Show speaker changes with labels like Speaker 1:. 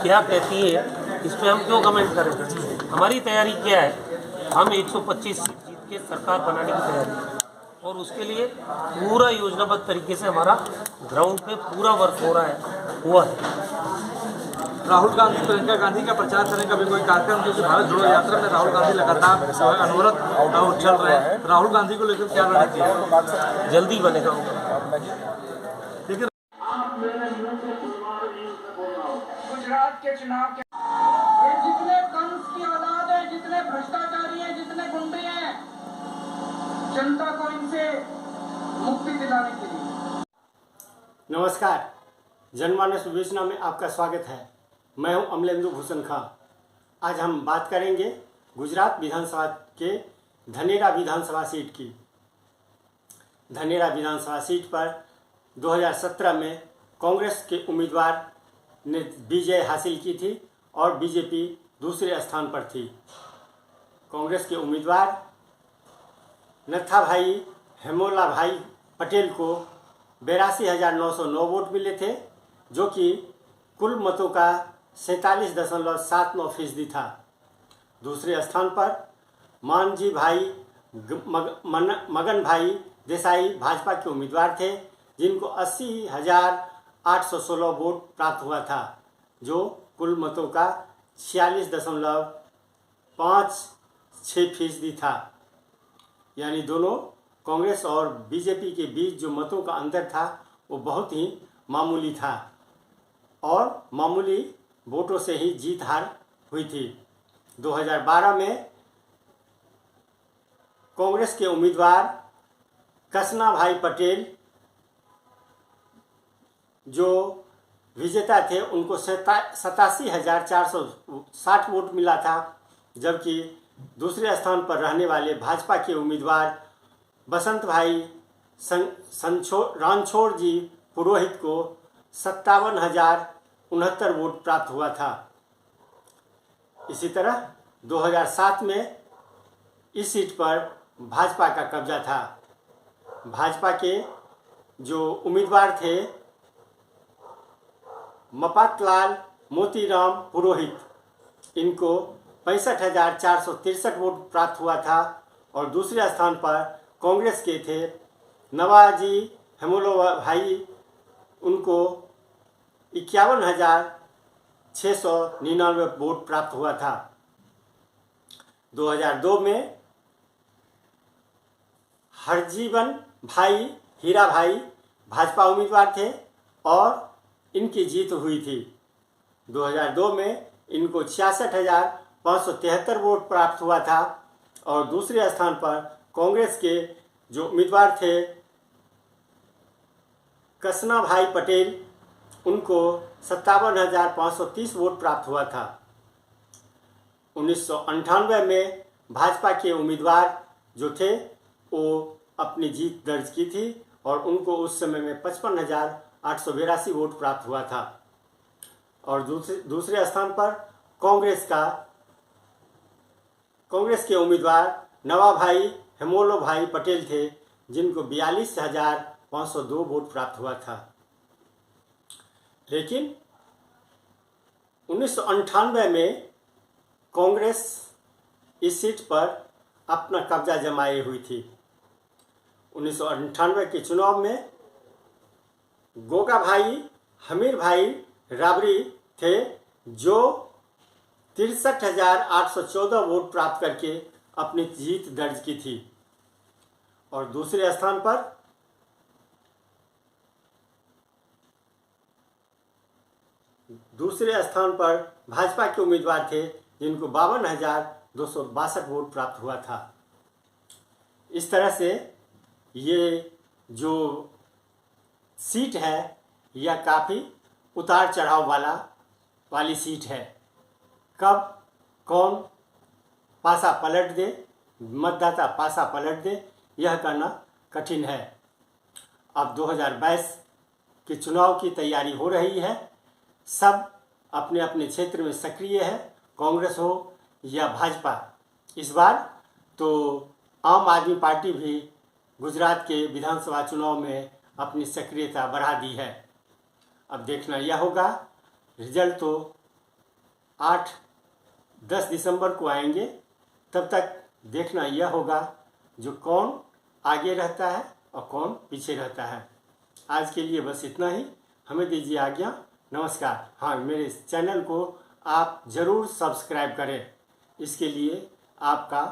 Speaker 1: क्या कहती है इस पर हम क्यों कमेंट करें। हमारी तैयारी क्या है, हम 125 सीट जीत के सरकार बनाने की तैयारी है और उसके लिए पूरा योजनाबद्ध तरीके से हमारा ग्राउंड पे पूरा वर्क हुआ है।
Speaker 2: राहुल गांधी प्रियंका गांधी का प्रचार करने का भी कोई कार्यक्रम, क्योंकि भारत जोड़ो यात्रा में राहुल गांधी लगातार अनवरत चल रहे हैं, राहुल गांधी को लेकर क्या रणनीति है?
Speaker 1: जल्दी बनेगा।
Speaker 2: देखिए
Speaker 3: गुजरात के चुनाव के ये जितने कंस की औलाद है, जितने भ्रष्टाचारी हैं, जितने गुंडे हैं, जनता को इनसे मुक्ति दिलाने के लिए।
Speaker 4: नमस्कार, जनमानस विवेचना में आपका स्वागत है। मैं हूं अमलेंदु भूषण खां। आज हम बात करेंगे गुजरात विधानसभा के धनेरा विधानसभा सीट की। धनेरा विधानसभा सीट पर 2017 में कांग्रेस के उम्मीदवार ने विजय हासिल की थी और बीजेपी दूसरे स्थान पर थी। कांग्रेस के उम्मीदवार नत्थाभाई हेमोला भाई पटेल को 82,909 वोट मिले थे, जो कि कुल मतों का 47.79% था। दूसरे स्थान पर मानजी भाई मगन भाई देसाई भाजपा के उम्मीदवार थे, जिनको 80,816 वोट प्राप्त हुआ था, जो कुल मतों का 46.56% था। यानी दोनों कांग्रेस और बीजेपी के बीच जो मतों का अंतर था वो बहुत ही मामूली था और मामूली वोटों से ही जीत हार हुई थी। 2012 में कांग्रेस के उम्मीदवार कसना भाई पटेल जो विजेता थे, उनको 87,460 वोट मिला था, जबकि दूसरे स्थान पर रहने वाले भाजपा के उम्मीदवार बसंत भाई रणछोड़ जी पुरोहित को 57,069 वोट प्राप्त हुआ था। इसी तरह 2007 में इस सीट पर भाजपा का कब्जा था। भाजपा के जो उम्मीदवार थे मपातलाल मोतीराम पुरोहित, इनको 65,463 वोट प्राप्त हुआ था और दूसरे स्थान पर कांग्रेस के थे नवाजी हेमोलो भाई, उनको 51,699 वोट प्राप्त हुआ था। 2002 में हरजीवन भाई हीरा भाई भाजपा उम्मीदवार थे और इनकी जीत हुई थी। 2002 में इनको 66,573 वोट प्राप्त हुआ था और दूसरे स्थान पर कांग्रेस के जो उम्मीदवार थे कसना भाई पटेल, उनको 57,530 वोट प्राप्त हुआ था। 1998 में भाजपा के उम्मीदवार जो थे वो अपनी जीत दर्ज की थी और उनको उस समय में 55,882 वोट प्राप्त हुआ था। और दूसरे स्थान पर कांग्रेस के उम्मीदवार नवाभाई हेमोलो भाई पटेल थे, जिनको 42,502 वोट प्राप्त हुआ था। लेकिन 1998 में कांग्रेस इस सीट पर अपना कब्जा जमाए हुई थी। 1998 के चुनाव में गोगा भाई हमीर भाई राबरी थे, जो 63,814 वोट प्राप्त करके अपनी जीत दर्ज की थी। और दूसरे स्थान पर भाजपा के उम्मीदवार थे, जिनको 52,262 वोट प्राप्त हुआ था। इस तरह से ये जो सीट है यह काफ़ी उतार चढ़ाव वाली सीट है। कब कौन पासा पलट दे, मतदाता पासा पलट दे, यह करना कठिन है। अब 2022 के चुनाव की तैयारी हो रही है। सब अपने अपने क्षेत्र में सक्रिय है, कांग्रेस हो या भाजपा। इस बार तो आम आदमी पार्टी भी गुजरात के विधानसभा चुनाव में अपनी सक्रियता बढ़ा दी है। अब देखना यह होगा, रिजल्ट तो 8-10 दिसंबर को आएंगे। तब तक देखना यह होगा जो कौन आगे रहता है और कौन पीछे रहता है। आज के लिए बस इतना ही, हमें दीजिए आज्ञा। नमस्कार। हाँ, मेरे इस चैनल को आप ज़रूर सब्सक्राइब करें, इसके लिए आपका